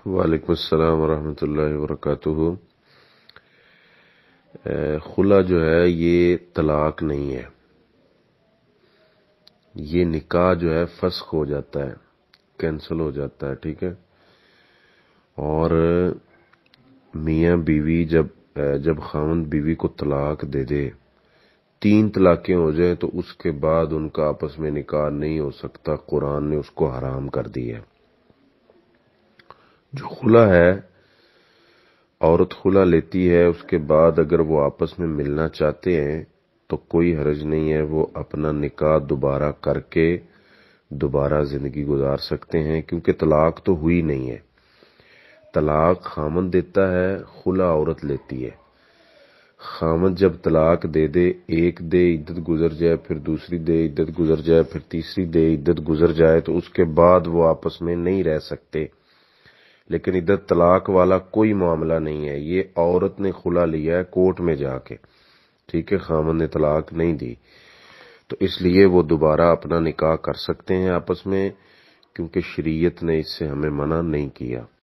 وعلیکم السلام ورحمۃ اللہ وبرکاتہ۔ خلا جو ہے یہ طلاق نہیں ہے، یہ نکاح جو ہے فسخ ہو جاتا ہے، کینسل ہو جاتا ہے، ٹھیک ہے۔ اور میاں بیوی جب خاوند بیوی کو طلاق دے دے، 3 طلاقیں ہو جائیں تو اس کے بعد ان کا آپس میں نکاح نہیں ہو سکتا، قرآن نے اس کو حرام کر دی ہے۔ جو خلا ہے، عورت خلا لیتی ہے، اس کے بعد اگر وہ آپس میں ملنا چاہتے ہیں تو کوئی حرج نہیں ہے، وہ اپنا نکاح دوبارہ کر کے دوبارہ زندگی گزار سکتے ہیں، کیونکہ طلاق تو ہوئی نہیں ہے۔ طلاق خامند دیتا ہے، خلا عورت لیتی ہے۔ خامند جب طلاق دے دے، ایک دے عدت گزر جائے، پھر دوسری دے عدت گزر جائے، پھر تیسری دے عدت گزر جائے تو اس کے بعد وہ آپس میں نہیں رہ سکتے۔ لیکن عدت طلاق والا کوئی معاملہ نہیں ہے، یہ عورت نے خلا لیا ہے کورٹ میں جا کے، ٹھیک ہے، خامند نے طلاق نہیں دی، تو اس لیے وہ دوبارہ اپنا نکاح کر سکتے ہیں آپس میں، کیونکہ شریعت نے اس سے ہمیں منع نہیں کیا۔